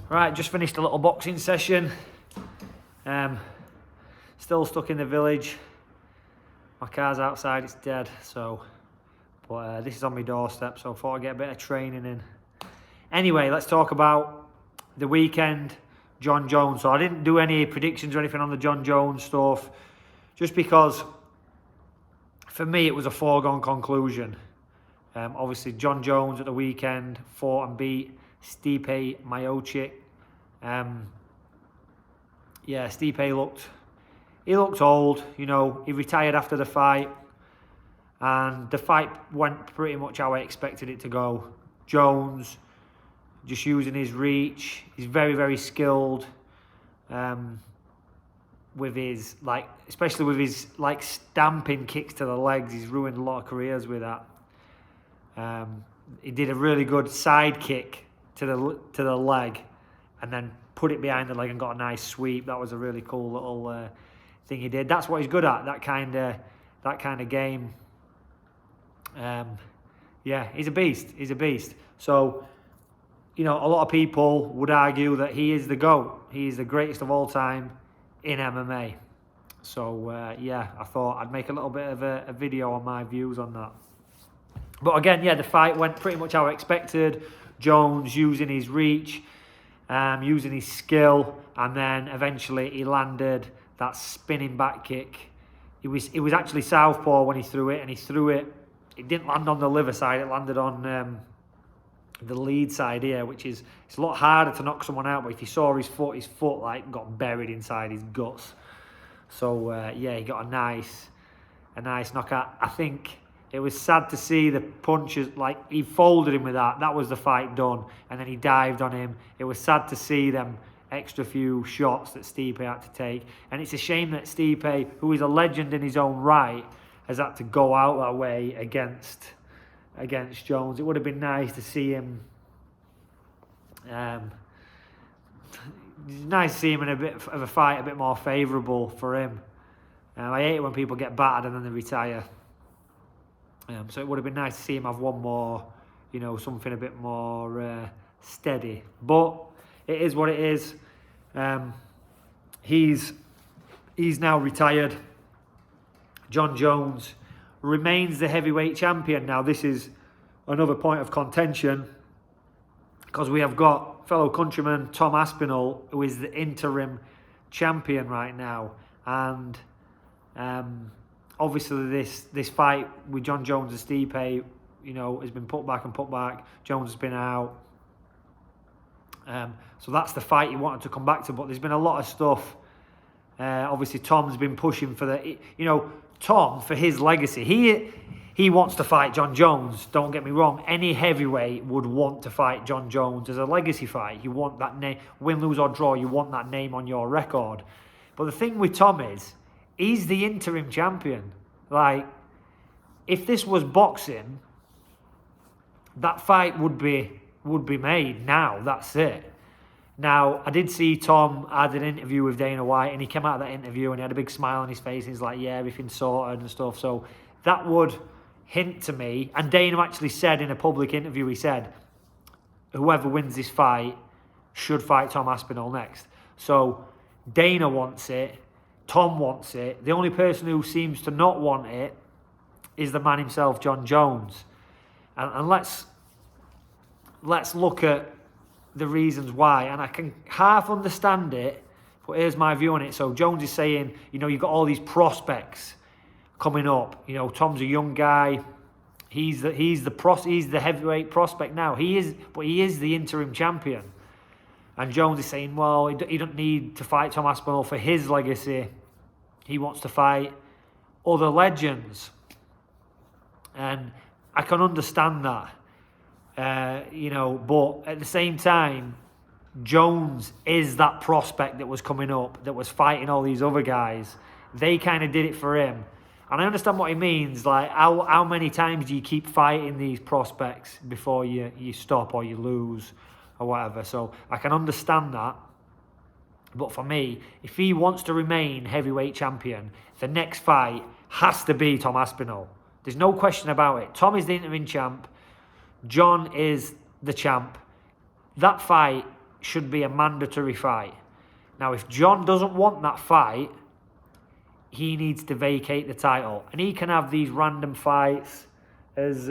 Right, just finished a little boxing session. Still stuck in the village. My car's outside, it's dead, so... But this is on my doorstep, so I thought I'd get a bit of training in. Anyway, let's talk about the weekend, Jon Jones. So I didn't do any predictions or anything on the Jon Jones stuff, just because, for me, it was a foregone conclusion. Obviously, Jon Jones at the weekend fought and beat Stipe Miocic. Yeah, Stipe looked old. You know, he retired after the fight, and the fight went pretty much how I expected it to go. Jones just using his reach. He's very, very skilled. With his, especially with his stamping kicks to the legs, he's ruined a lot of careers with that. He did a really good side kick to the leg, and then put it behind the leg and got a nice sweep. That was a really cool little thing he did. That's what he's good at. That kind of game. Yeah, he's a beast. He's a beast. So, you know, a lot of people would argue that he is the GOAT. He is the greatest of all time in MMA. So, yeah, I thought I'd make a little bit of a video on my views on that. But again, yeah, the fight went pretty much how I expected. Jones using his reach, using his skill, and then eventually he landed that spinning back kick. It was actually southpaw when he threw it, and he threw it. It didn't land on the liver side. It landed on the lead side here, which is, it's a lot harder to knock someone out. But if you saw his foot got buried inside his guts. So yeah, he got a nice knockout. I think it was sad to see the punches, he folded him with that. That was the fight done. And then he dived on him. It was sad to see them extra few shots that Stipe had to take. And it's a shame that Stipe, who is a legend in his own right, has had to go out that way against Jones. It would have been nice to see him. Nice to see him in a bit of a fight, a bit more favourable for him. I hate it when people get battered and then they retire. So it would have been nice to see him have one more, you know, something a bit more steady. But it is what it is. He's now retired. Jon Jones remains the heavyweight champion. Now, this is another point of contention, because we have got fellow countryman Tom Aspinall, who is the interim champion right now. And obviously this fight with Jon Jones and Stipe, you know, has been put back and put back. Jones has been out. So that's the fight he wanted to come back to. But there's been a lot of stuff. Obviously, Tom's been pushing for the, you know, Tom, for his legacy. He wants to fight Jon Jones. Don't get me wrong. Any heavyweight would want to fight Jon Jones as a legacy fight. You want that name, win, lose or draw, you want that name on your record. But the thing with Tom is, he's the interim champion. If this was boxing, that fight would be made now. That's it. Now, I did see Tom had an interview with Dana White, and he came out of that interview and he had a big smile on his face. And he's like, yeah, everything's sorted and stuff. So that would hint to me, and Dana actually said in a public interview, he said, whoever wins this fight should fight Tom Aspinall next. So Dana wants it. Tom wants it. The only person who seems to not want it is the man himself, Jon Jones. And let's look at the reasons why. And I can half understand it, but here's my view on it. So Jones is saying, you know, you've got all these prospects coming up. You know, Tom's a young guy. He's the heavyweight prospect now. He is the interim champion. And Jones is saying, well, he don't need to fight Tom Aspinall for his legacy. He wants to fight other legends. And I can understand that. You know, but at the same time, Jones is that prospect that was coming up, that was fighting all these other guys. They kind of did it for him. And I understand what he means. How many times do you keep fighting these prospects before you stop or you lose or whatever? So I can understand that. But for me, if he wants to remain heavyweight champion, the next fight has to be Tom Aspinall. There's no question about it. Tom is the interim champ. Jon is the champ. That fight should be a mandatory fight. Now, if Jon doesn't want that fight, he needs to vacate the title. And he can have these random fights as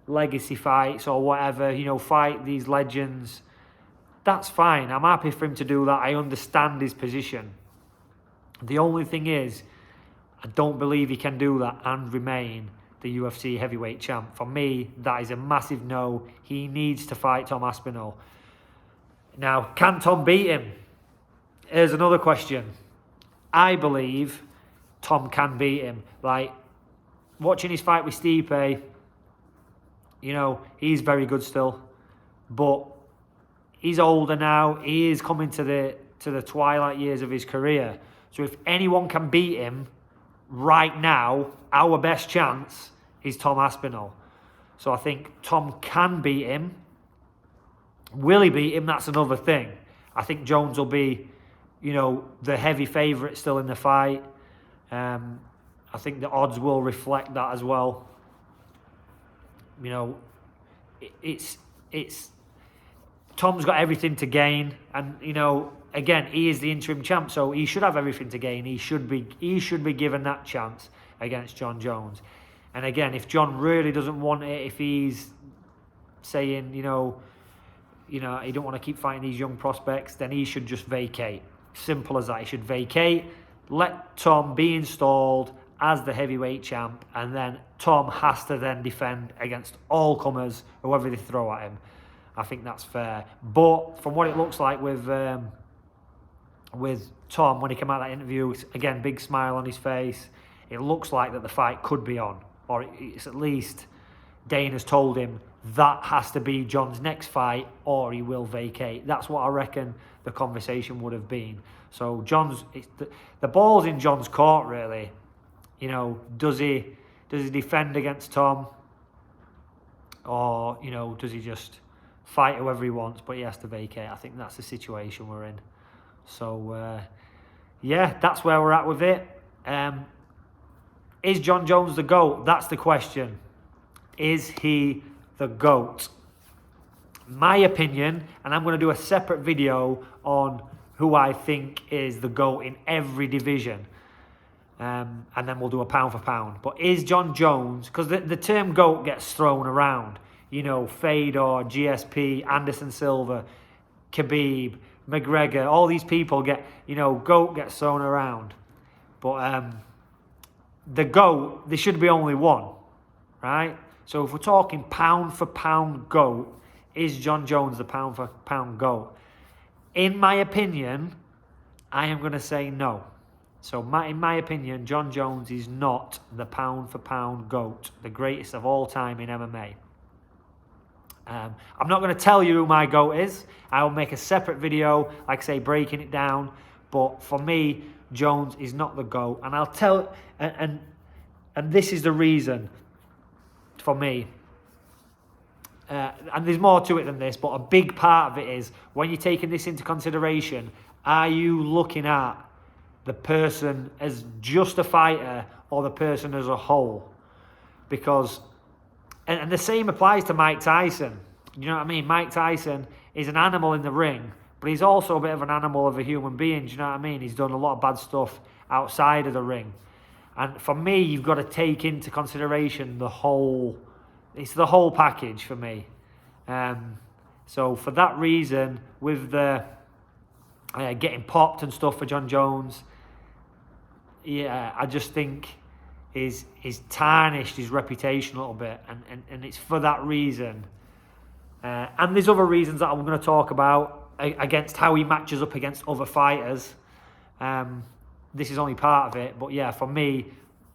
legacy fights or whatever, you know, fight these legends. That's fine. I'm happy for him to do that. I understand his position. The only thing is, I don't believe he can do that and remain the UFC heavyweight champ. For me, that is a massive no. He needs to fight Tom Aspinall. Now, can Tom beat him? Here's another question. I believe Tom can beat him. Like, watching his fight with Stipe, you know, he's very good still. But he's older now. He is coming to the twilight years of his career. So if anyone can beat him right now, our best chance is Tom Aspinall. So I think Tom can beat him. Will he beat him? That's another thing. I think Jones will be, you know, the heavy favourite still in the fight. I think the odds will reflect that as well. You know, it's Tom's got everything to gain, and you know, again, he is the interim champ, so he should have everything to gain. He should be given that chance against Jon Jones. And again, if Jon really doesn't want it, if he's saying, you know, he don't want to keep fighting these young prospects, then he should just vacate. Simple as that. He should vacate, let Tom be installed as the heavyweight champ, and then Tom has to then defend against all comers, whoever they throw at him. I think that's fair. But from what it looks like with Tom, when he came out of that interview, again, big smile on his face, it looks like that the fight could be on. Or it's at least Dana's told him that has to be Jon's next fight or he will vacate. That's what I reckon the conversation would have been. So the ball's in Jon's court, really. You know, does he defend against Tom? Or, you know, does he just fight whoever he wants, but he has to vacate? I think that's the situation we're in. So, yeah, that's where we're at with it. Is Jon Jones the GOAT? That's the question. Is he the GOAT? My opinion, and I'm going to do a separate video on who I think is the GOAT in every division. And then we'll do a pound for pound. But is Jon Jones, because the term GOAT gets thrown around. You know, Fedor, GSP, Anderson Silva, Khabib, McGregor, all these people get, you know, GOAT gets thrown around. But the GOAT, there should be only one, right? So if we're talking pound for pound GOAT, is Jon Jones the pound for pound GOAT? In my opinion, I am going to say no. So in my opinion, Jon Jones is not the pound for pound GOAT, the greatest of all time in MMA. I'm not going to tell you who my GOAT is. I will make a separate video, like I say, breaking it down. But for me, Jones is not the GOAT. And I'll tell, and this is the reason for me. And there's more to it than this, but a big part of it is, when you're taking this into consideration, are you looking at the person as just a fighter or the person as a whole? Because, and the same applies to Mike Tyson. You know what I mean? Mike Tyson is an animal in the ring, but he's also a bit of an animal of a human being. Do you know what I mean? He's done a lot of bad stuff outside of the ring. And for me, you've got to take into consideration the whole, it's the whole package for me. So for that reason, with the getting popped and stuff for Jon Jones, yeah, I just think he's tarnished his reputation a little bit, and it's for that reason. And there's other reasons that I'm going to talk about against how he matches up against other fighters. This is only part of it, but yeah, for me,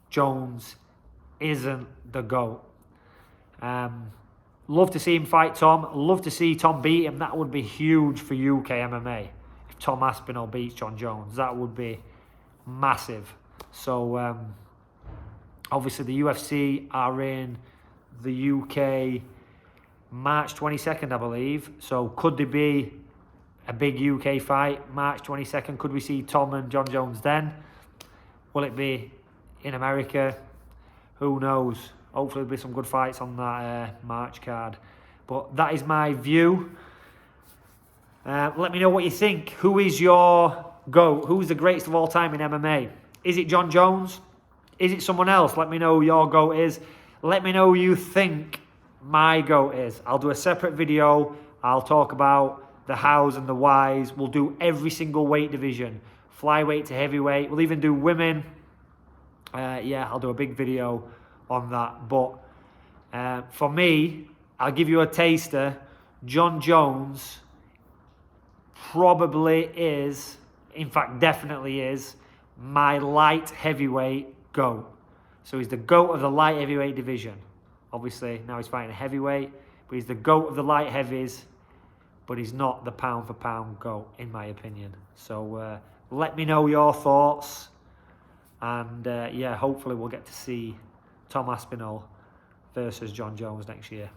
Jones isn't the GOAT. Love to see him fight Tom. Love to see Tom beat him. That would be huge for UK MMA. If Tom Aspinall beats Jon Jones, that would be massive. So obviously the UFC are in the UK March 22nd, I believe. So could there be a big UK fight March 22nd? Could we see Tom and Jon Jones then? Will it be in America? Who knows? Hopefully there'll be some good fights on that March card. But that is my view. Let me know what you think. Who is your GOAT? Who's the greatest of all time in MMA? Is it Jon Jones? Is it someone else? Let me know who your GOAT is. Let me know who you think my GOAT is. I'll do a separate video. I'll talk about the hows and the whys. We'll do every single weight division. Flyweight to heavyweight. We'll even do women. Yeah, I'll do a big video on that. But for me, I'll give you a taster. Jon Jones probably is, in fact definitely is, my light heavyweight GOAT. So he's the GOAT of the light heavyweight division. Obviously now he's fighting a heavyweight, but he's the GOAT of the light heavies, but he's not the pound for pound GOAT in my opinion. So let me know your thoughts, and yeah, hopefully we'll get to see Tom Aspinall versus Jon Jones next year.